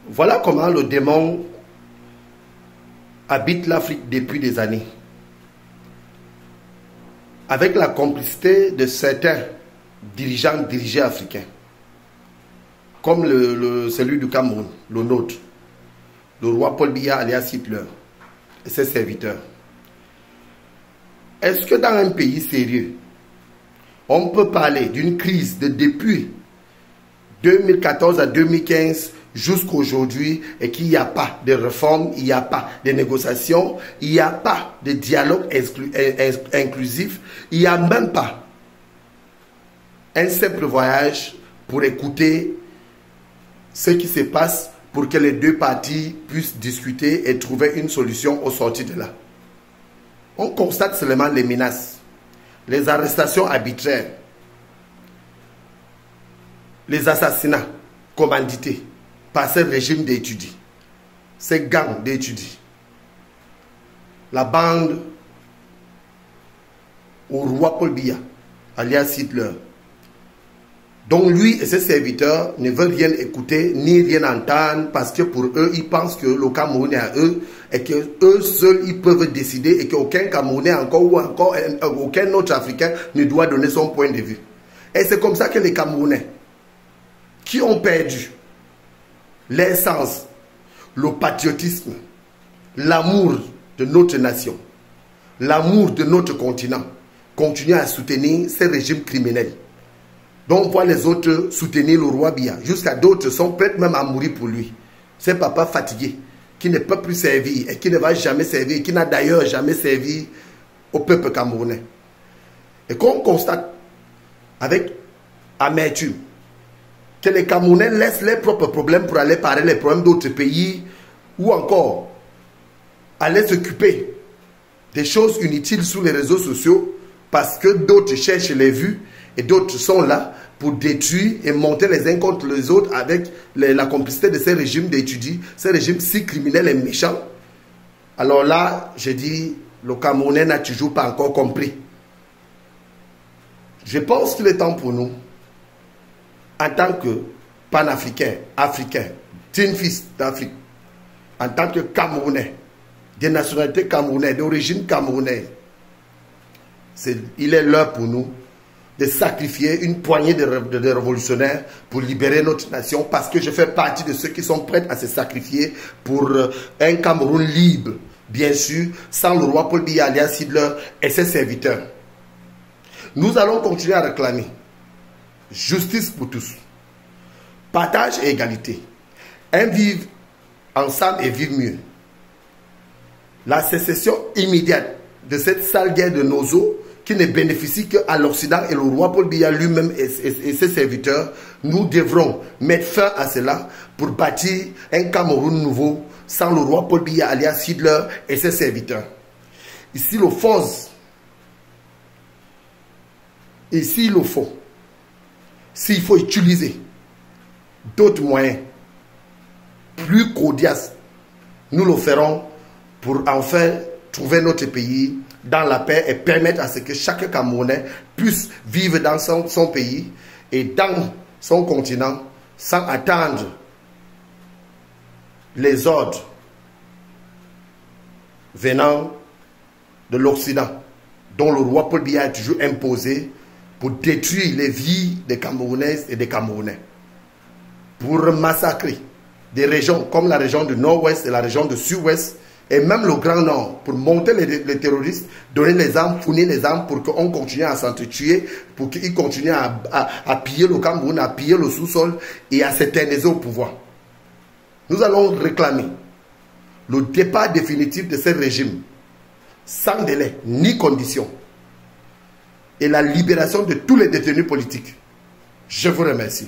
Voilà comment le démon habite l'Afrique depuis des années. Avec la complicité de certains dirigeants africains, comme celui du Cameroun, le nôtre, le roi Paul Biya alias Hitler et ses serviteurs. Est-ce que dans un pays sérieux, on peut parler d'une crise de depuis 2014 à 2015 jusqu'à aujourd'hui et qu'il n'y a pas de réforme, il n'y a pas de négociations, il n'y a pas de dialogue inclusif, il n'y a même pas un simple voyage pour écouter ce qui se passe pour que les deux parties puissent discuter et trouver une solution au sortir de là. On constate seulement les menaces, les arrestations arbitraires, les assassinats commandités par ce régime d'étudiants, ces gangs d'étudiants, la bande au roi Paul Biya, alias Hitler, dont lui et ses serviteurs ne veulent rien écouter ni rien entendre parce que pour eux, ils pensent que le Cameroun est à eux et que eux seuls, ils peuvent décider et qu'aucun Camerounais ou encore aucun autre Africain ne doit donner son point de vue. Et c'est comme ça que les Camerounais qui ont perdu l'essence, le patriotisme, l'amour de notre nation, l'amour de notre continent, continuent à soutenir ces régimes criminels. Donc on voit les autres soutenir le roi Biya, jusqu'à d'autres sont prêts même à mourir pour lui. C'est papa fatigué, qui ne peut plus servir et qui ne va jamais servir, qui n'a d'ailleurs jamais servi au peuple camerounais. Et qu'on constate avec amertume que les Camerounais laissent leurs propres problèmes pour aller parler les problèmes d'autres pays ou encore aller s'occuper des choses inutiles sur les réseaux sociaux parce que d'autres cherchent les vues et d'autres sont là pour détruire et monter les uns contre les autres avec la complicité de ces régimes d'étudiants, ces régimes si criminels et méchants. Alors là, je dis, le Camerounais n'a toujours pas encore compris. Je pense qu'il est temps pour nous, en tant que panafricains, africains, digne fils d'Afrique, en tant que Camerounais, des nationalités camerounaises, d'origine camerounaise, il est l'heure pour nous de sacrifier une poignée de révolutionnaires pour libérer notre nation parce que je fais partie de ceux qui sont prêts à se sacrifier pour un Cameroun libre, bien sûr, sans le roi Paul Biya alias Hitler et ses serviteurs. Nous allons continuer à réclamer justice pour tous, partage et égalité, un vivre ensemble et vivre mieux, la sécession immédiate de cette sale guerre de nos eaux qui ne bénéficie qu'à l'Occident et le roi Paul Biya lui-même et ses serviteurs. Nous devrons mettre fin à cela pour bâtir un Cameroun nouveau sans le roi Paul Biya alias Hitler et ses serviteurs. Ici le force, ici il le faut, s'il faut utiliser d'autres moyens plus codiaces, nous le ferons pour enfin trouver notre pays dans la paix et permettre à ce que chaque Camerounais puisse vivre dans son pays et dans son continent sans attendre les ordres venant de l'Occident, dont le roi Paul Biya a toujours imposé pour détruire les vies des Camerounaises et des Camerounais, pour massacrer des régions comme la région du Nord-Ouest et la région du Sud-Ouest, et même le Grand Nord, pour monter les terroristes, donner les armes, fournir les armes pour qu'on continue à s'entretuer, pour qu'ils continuent à piller le Cameroun, à piller le sous-sol et à s'éterniser au pouvoir. Nous allons réclamer le départ définitif de ce régime, sans délai ni condition, et la libération de tous les détenus politiques. Je vous remercie.